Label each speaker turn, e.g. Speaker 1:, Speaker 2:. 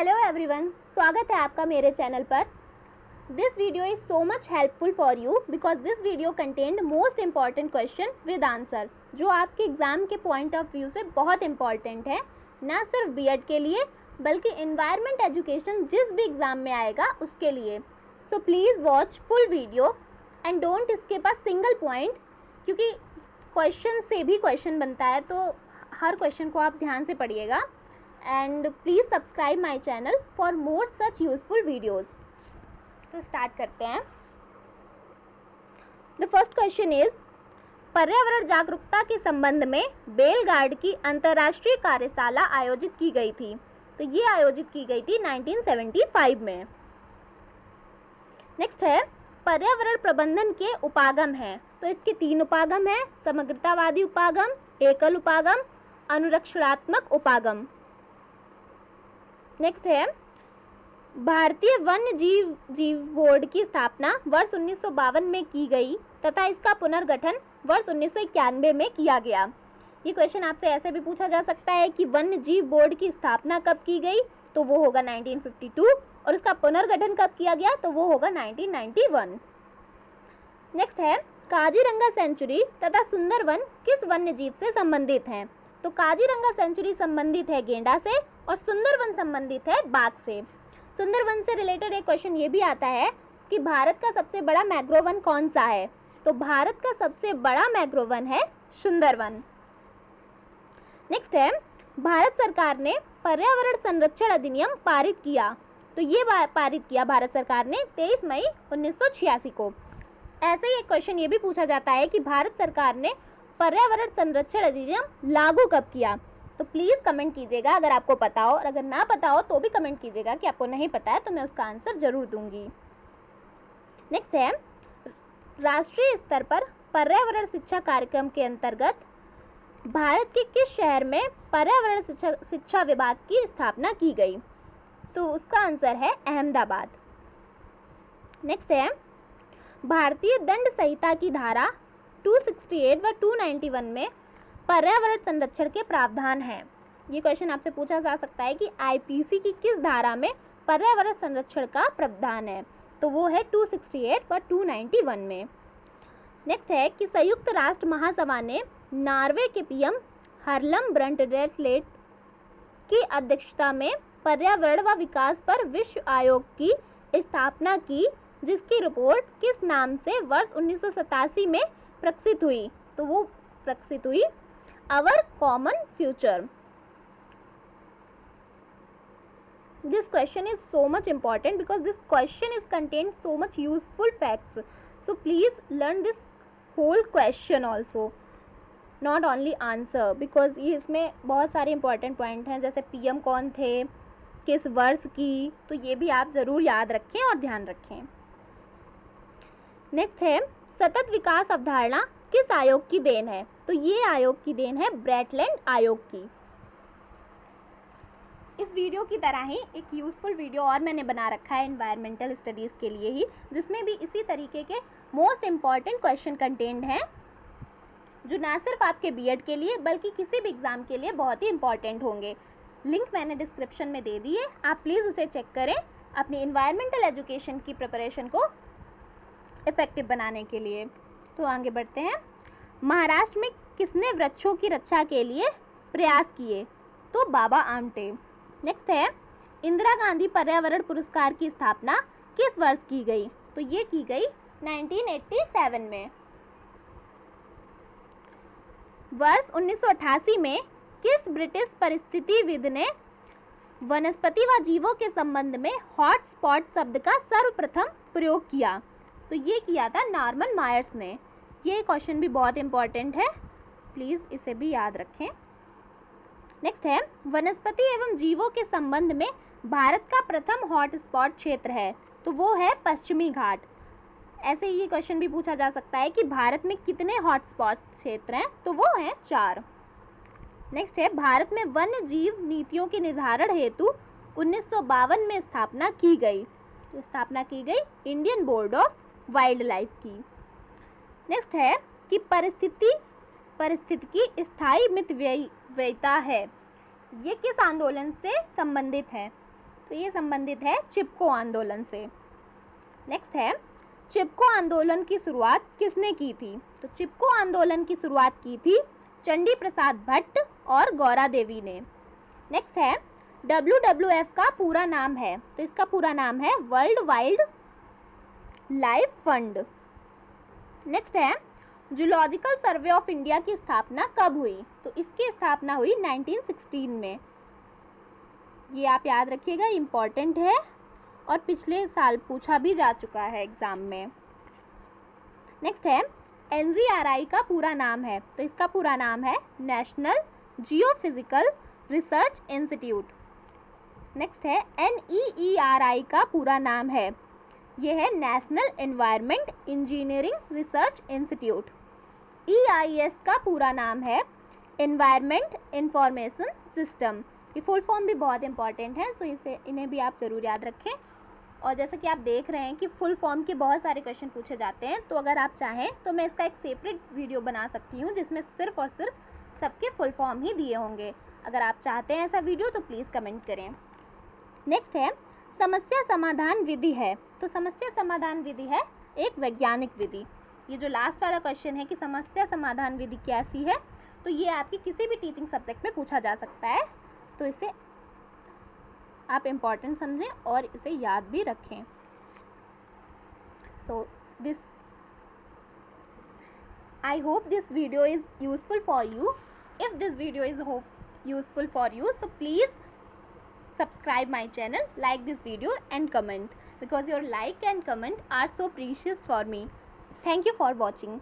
Speaker 1: Hello everyone, स्वागत है आपका मेरे चैनल पर। This video is so much helpful for you because this video contained most important question with answer, जो आपके एग्ज़ाम के पॉइंट ऑफ व्यू से बहुत इंपॉर्टेंट है, ना सिर्फ बीएड के लिए बल्कि इन्वायरमेंट एजुकेशन जिस भी एग्ज़ाम में आएगा उसके लिए। So please watch full video and don't skip a single point, क्योंकि क्वेश्चन से भी क्वेश्चन बनता है, तो हर क्वेश्चन को आप ध्यान से पढ़िएगा। And please subscribe my channel for more such useful videos. तो स्टार्ट करते हैं। The first question is, पर्यावरण जागरूकता के संबंध में बेलगार्ड की अंतर्राष्ट्रीय कार्यशाला आयोजित की गई थी। तो ये आयोजित की गई थी 1975 में। नेक्स्ट है, पर्यावरण प्रबंधन के उपागम हैं। तो इसके 3 उपागम हैं: समग्रतावादी उपागम, एकल उपागम, अनुरक्षणात्मक उपागम। नेक्स्ट है, भारतीय वन्य जीव बोर्ड की स्थापना वर्ष 1952 में की गई तथा इसका पुनर्गठन वर्ष 1991 में किया गया। ये क्वेश्चन आपसे ऐसे भी पूछा जा सकता है कि वन्य जीव बोर्ड की स्थापना कब की गई, तो वो होगा 1952, और इसका पुनर्गठन कब किया गया, तो वो होगा 1991। नेक्स्ट है, काजीरंगा सेंचुरी तथा सुंदरवन किस वन्य जीव से संबंधित हैं? तो काजीरंगा सेंचुरी संबंधित है गेंडा से और सुंदरवन संबंधित है बाघ से। सुंदरवन से रिलेटेड एक क्वेश्चन ये भी आता है कि भारत का सबसे बड़ा मैंग्रोव वन कौन सा है? तो भारत का सबसे बड़ा मैंग्रोव वन है सुंदरवन। नेक्स्ट है, भारत सरकार ने पर्यावरण संरक्षण अधिनियम पारित किया। तो ये पारित किया भारत सरकार ने 23 मई 1986 को। ऐसे ही एक क्वेश्चन ये भी पूछा जाता है कि भारत सरकार ने पर्यावरण संरक्षण अधिनियम लागू कब किया? तो प्लीज़ कमेंट कीजिएगा अगर आपको पता हो, और अगर ना पता हो तो भी कमेंट कीजिएगा कि आपको नहीं पता है, तो मैं उसका आंसर जरूर दूंगी। नेक्स्ट है, राष्ट्रीय स्तर पर पर्यावरण शिक्षा कार्यक्रम के अंतर्गत भारत के किस शहर में पर्यावरण शिक्षा विभाग की स्थापना की गई? तो उसका आंसर है अहमदाबाद। नेक्स्ट है, भारतीय दंड संहिता की धारा 268 व 291 में पर्यावरण संरक्षण के प्रावधान हैं। ये क्वेश्चन आपसे पूछा जा सकता है कि आईपीसी की किस धारा में पर्यावरण संरक्षण का प्रावधान है? तो वो है 268 व 291 में। नेक्स्ट है कि संयुक्त राष्ट्र महासभा ने नॉर्वे के पीएम हरलम ब्रंटलेट की अध्यक्षता में पर्यावरण व विकास पर विश्व आयोग की स्थापना की, जिसकी रिपोर्ट किस नाम से वर्ष 1987 में प्रकाशित हुई? तो वो प्रकाशित हुई our common future. This question is so much important because this question is contained so much useful facts. So please learn this whole question also, not only answer, because ये इसमें बहुत सारे important point हैं, जैसे PM कौन थे, किस वर्ष की, तो ये भी आप ज़रूर याद रखें और ध्यान रखें। नेक्स्ट है, सतत विकास अवधारणा किस आयोग की देन है? तो ये आयोग की देन है ब्रेटलैंड आयोग की। इस वीडियो की तरह ही एक यूज़फुल वीडियो और मैंने बना रखा है एनवायरमेंटल स्टडीज़ के लिए ही, जिसमें भी इसी तरीके के मोस्ट इम्पॉर्टेंट क्वेश्चन कंटेंट हैं, जो ना सिर्फ आपके बीएड के लिए बल्कि किसी भी एग्ज़ाम के लिए बहुत ही इंपॉर्टेंट होंगे। लिंक मैंने डिस्क्रिप्शन में दे दी है, आप प्लीज़ उसे चेक करें अपनी इन्वायरमेंटल एजुकेशन की प्रिपरेशन को इफ़ेक्टिव बनाने के लिए। तो आगे बढ़ते हैं। महाराष्ट्र में किसने वृक्षों की रक्षा के लिए प्रयास किए? तो बाबा आमटे। नेक्स्ट है, इंदिरा गांधी पर्यावरण पुरस्कार की स्थापना किस वर्ष की गई? तो ये की गई 1987 में। वर्ष 1988 में किस ब्रिटिश परिस्थितिविद ने वनस्पति व जीवों के संबंध में हॉट स्पॉट शब्द का सर्वप्रथम प्रयोग किया? तो ये किया था नॉर्मन मायर्स ने। ये क्वेश्चन भी बहुत इंपॉर्टेंट है, प्लीज़ इसे भी याद रखें। नेक्स्ट है, वनस्पति एवं जीवों के संबंध में भारत का प्रथम हॉट स्पॉट क्षेत्र है, तो वो है पश्चिमी घाट। ऐसे ही ये क्वेश्चन भी पूछा जा सकता है कि भारत में कितने हॉट स्पॉट क्षेत्र हैं? तो वो हैं 4। नेक्स्ट है, भारत में वन्य जीव नीतियों के निर्धारण हेतु 1952 में स्थापना की गई। तो स्थापना की गई Indian board of wild life की। नेक्स्ट है कि पारिस्थितिकी स्थायी मितव्ययिता है, ये किस आंदोलन से संबंधित है? तो ये संबंधित है चिपको आंदोलन से। नेक्स्ट है, चिपको आंदोलन की शुरुआत किसने की थी? तो चिपको आंदोलन की शुरुआत की थी चंडी प्रसाद भट्ट और गौरा देवी ने। नेक्स्ट है, WWF का पूरा नाम है, तो इसका पूरा नाम है world wild life fund. Next है, जूलॉजिकल सर्वे ऑफ इंडिया की स्थापना कब हुई? तो इसकी स्थापना हुई 1916 में। ये आप याद रखिएगा, इम्पॉर्टेंट है और पिछले साल पूछा भी जा चुका है एग्जाम में। नेक्स्ट है, NGRI का पूरा नाम है, तो इसका पूरा नाम है national geophysical research institute. Next है, NEERI का पूरा नाम है, ये है national environment engineering research institute. EIS का पूरा नाम है एनवायरनमेंट इंफॉर्मेशन सिस्टम। ये फुल फॉर्म भी बहुत इंपॉर्टेंट है, सो इन्हें भी आप ज़रूर याद रखें। और जैसे कि आप देख रहे हैं कि फुल फॉर्म के बहुत सारे क्वेश्चन पूछे जाते हैं, तो अगर आप चाहें तो मैं इसका एक सेपरेट वीडियो बना सकती हूँ जिसमें सिर्फ और सिर्फ सबके फुल फॉर्म ही दिए होंगे। अगर आप चाहते हैं ऐसा वीडियो तो प्लीज़ कमेंट करें। नेक्स्ट है, समस्या समाधान विधि है, तो समस्या समाधान विधि है एक वैज्ञानिक विधि। ये जो लास्ट वाला क्वेश्चन है कि समस्या समाधान विधि कैसी है, तो ये आपकी किसी भी टीचिंग सब्जेक्ट में पूछा जा सकता है, तो इसे आप इम्पॉर्टेंट समझें और इसे याद भी रखें। So this I hope this video is useful for you. If this video is useful for you, so please subscribe my channel, like this video and comment, because your like and comment are so precious for me. Thank you for watching.